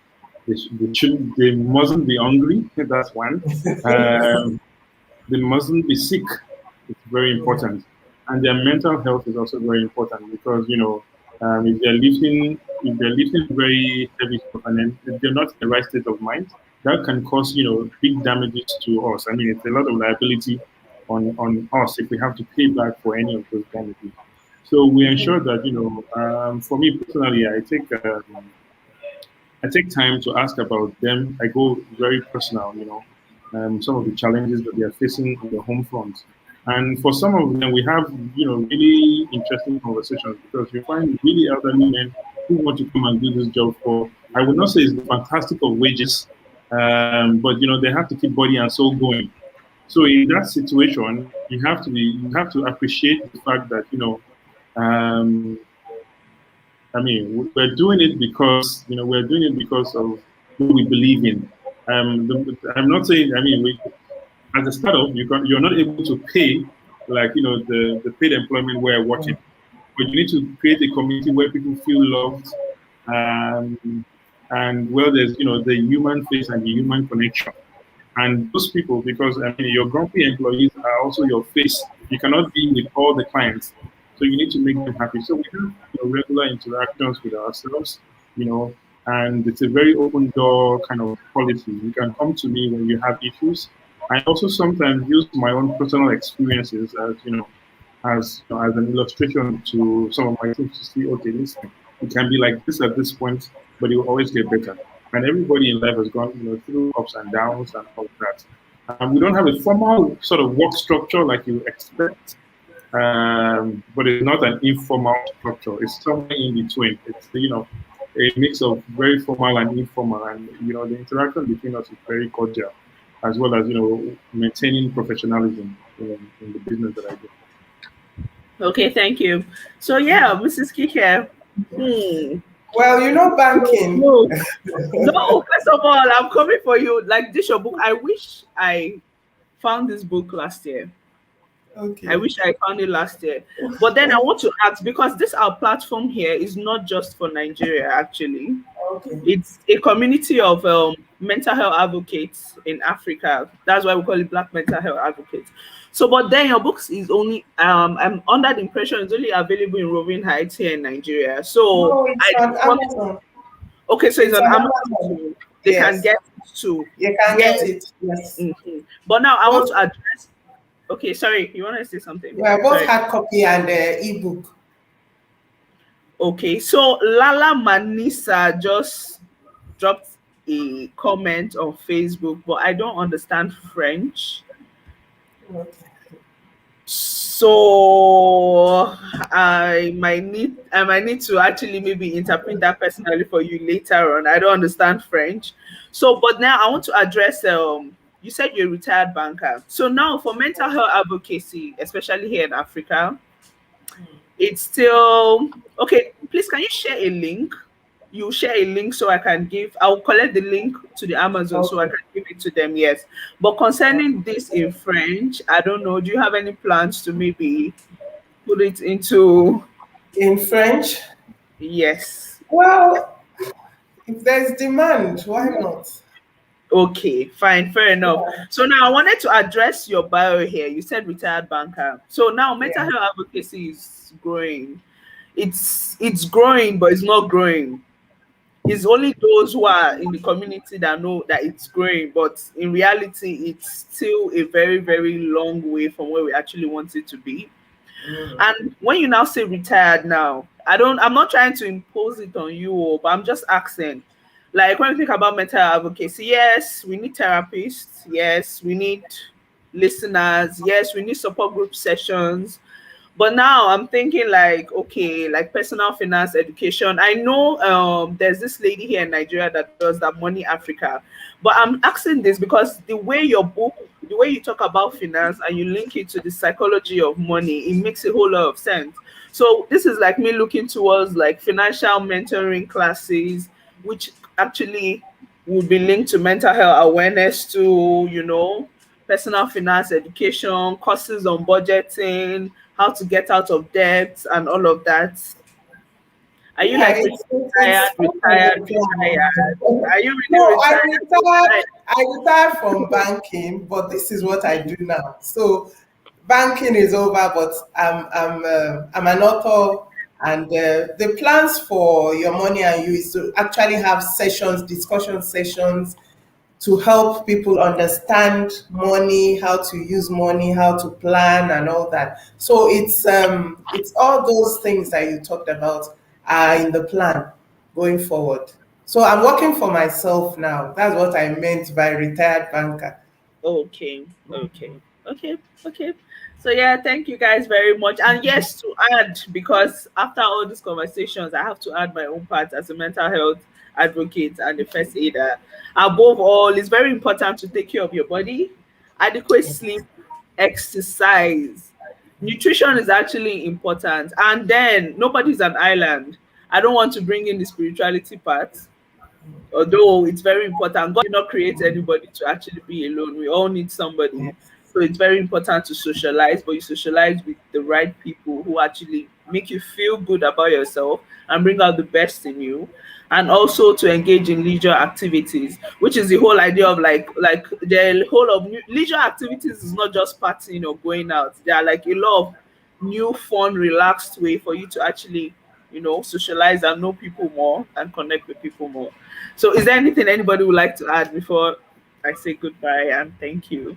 they mustn't be hungry. That's one. Um, they mustn't be sick. It's very important, and their mental health is also very important because if they're lifting very heavy stuff and then if they're not in the right state of mind, that can cause big damages to us. I mean, it's a lot of liability on us if we have to pay back for any of those damages. So we ensure that for me personally, I take time to ask about them. I go very personal, some of the challenges that they are facing on the home front. And for some of them, we have, really interesting conversations because you find really elderly men who want to come and do this job for, I would not say it's the fantastic of wages, but, they have to keep body and soul going. So in that situation, you have to appreciate the fact that, um, I mean, we're doing it because of what we believe in. I'm not saying. I mean, as a startup, you're not able to pay like the paid employment where working, but you need to create a community where people feel loved, um, and where there's the human face and the human connection. And those people, because I mean, your grumpy employees are also your face. You cannot be with all the clients, so you need to make them happy. So we have regular interactions with ourselves, you know, and it's a very open door kind of policy. You can come to me when you have issues. I also sometimes use my own personal experiences as an illustration to some of my teams to see, okay, listen, it can be like this at this point, but it will always get better. And everybody in life has gone, through ups and downs and all of that. We don't have a formal sort of work structure like you expect, but it's not an informal structure. It's somewhere in between. It's a mix of very formal and informal, and the interaction between us is very cordial, as well as maintaining professionalism in the business that I do. Okay, thank you. So yeah, Mrs. Kike. Hmm. Well, banking. No, no. First of all, I'm coming for you. Like this, your book. I wish I found this book last year. I Okay. wish I found it last year. But then I want to ask, because this our platform here is not just for Nigeria, actually. Okay. It's a community of mental health advocates in Africa. That's why we call it Black Mental Health Advocates. So, but then your books is only I'm under the impression it's only available in Roving Heights here in Nigeria. So No, it's I on don't want. Amazon. Okay, so it's It's on on Amazon Amazon. too. They can Yes. get it too. You can get Yes. it. Yes. But now I want Both, to address. Okay, sorry, you want to say something? yeah, both Sorry. hard copy and ebook. Okay, so Lala Manisa just dropped a comment on Facebook, but I don't understand French. Okay. So I might need to actually maybe interpret that personally for you later on. I don't understand French. So but now I want to address you said you're a retired banker. So now for mental health advocacy, especially here in Africa, it's still okay. Please, can you share a link? You share a link so I can give. I'll collect the link to the Amazon so I Okay. can give it to them. Yes, but concerning this in French, I don't know. Do you have any plans to maybe put it into? In French, Yes. well, if there's demand, why not? Okay, fine, fair enough. Yeah. So now I wanted to address your bio here. You said retired banker. So now mental Yeah. health advocacy is growing. It's growing, but it's not growing. It's only those who are in the community that know that it's growing, but in reality, it's still a very, very long way from where we actually want it to be. Mm. And when you now say retired now, I'm not trying to impose it on you, but I'm just asking. Like when you think about mental advocacy, yes, we need therapists, yes, we need listeners, yes, we need support group sessions, but now I'm thinking like, okay, like personal finance education. I know there's this lady here in Nigeria that does that Money Africa. But I'm asking this because the way your book, the way you talk about finance and you link it to the psychology of money, it makes a whole lot of sense. So this is like me looking towards like financial mentoring classes, which actually would be linked to mental health awareness to, personal finance education, courses on budgeting, how to get out of debt, and all of that. Are you Yeah, like really it's retired, part of the retired, retired? plan. Are you really No, retired, retired? I retired from banking, but this is what I do now. So banking is over, but I'm an author, and the plans for your money and you is to actually have sessions, discussion sessions, to help people understand money, how to use money, how to plan, and all that. So it's all those things that you talked about are in the plan going forward. So I'm working for myself now. That's what I meant by retired banker. Okay, okay. So yeah, thank you guys very much. And yes, to add, because after all these conversations, I have to add my own part as a mental health advocate and a first aider. Above all, it's very important to take care of your body, adequate sleep, exercise. Nutrition is actually important. And then nobody's an island. I don't want to bring in the spirituality part, although it's very important. God did not create anybody to actually be alone. We all need somebody. Yes. So it's very important to socialize, but you socialize with the right people who actually make you feel good about yourself and bring out the best in you. And also to engage in leisure activities, which is the whole idea of like the whole of leisure activities is not just partying or going out. There are like a lot of new, fun, relaxed way for you to actually, socialize and know people more and connect with people more. So, is there anything anybody would like to add before I say goodbye and thank you?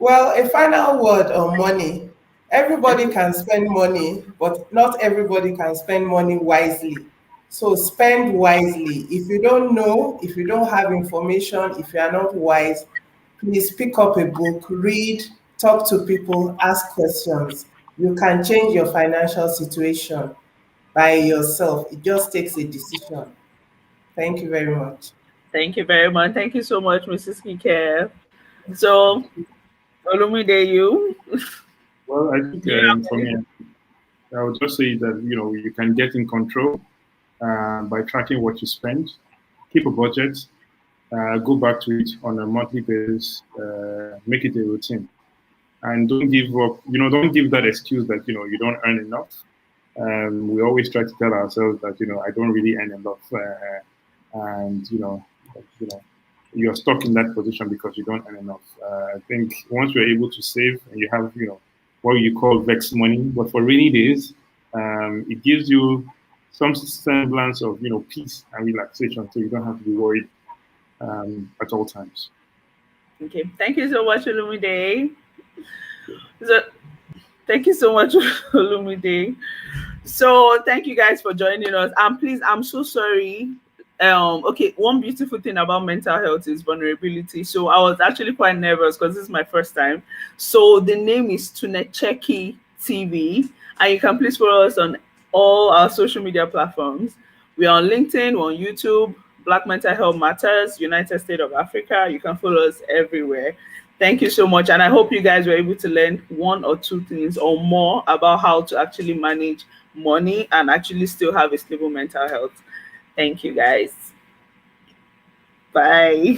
Well, a final word on money. Everybody can spend money, but not everybody can spend money wisely. So spend wisely. If you don't know, if you don't have information, if you are not wise, please pick up a book, read, talk to people, ask questions. You can change your financial situation by yourself. It just takes a decision. Thank you very much. Thank you very much. Thank you so much, Mrs. Kike. So, Olumide, you, Well, I think do you have for any? me, I would just say that you can get in control by tracking what you spend, keep a budget, go back to it on a monthly basis, make it a routine. and don't give up. Don't give that excuse that you don't earn enough. We always try to tell ourselves that I don't really earn enough, and you're stuck in that position because you don't earn enough. I think once you're able to save and you have what you call vex money, but for rainy days, it gives you some semblance of peace and relaxation, so you don't have to be worried at all times. Okay, thank you so much, Olumide. So, thank you so much, Olumide. So thank you guys for joining us. And please, I'm so sorry. Okay, one beautiful thing about mental health is vulnerability. So I was actually quite nervous because this is my first time. So the name is Tunecheki TV, and you can please follow us on all our social media platforms. We're on LinkedIn, we're on YouTube, Black Mental Health Matters, United States of Africa. You can follow us everywhere. Thank you so much. And I hope you guys were able to learn one or two things or more about how to actually manage money and actually still have a stable mental health. Thank you guys. Bye.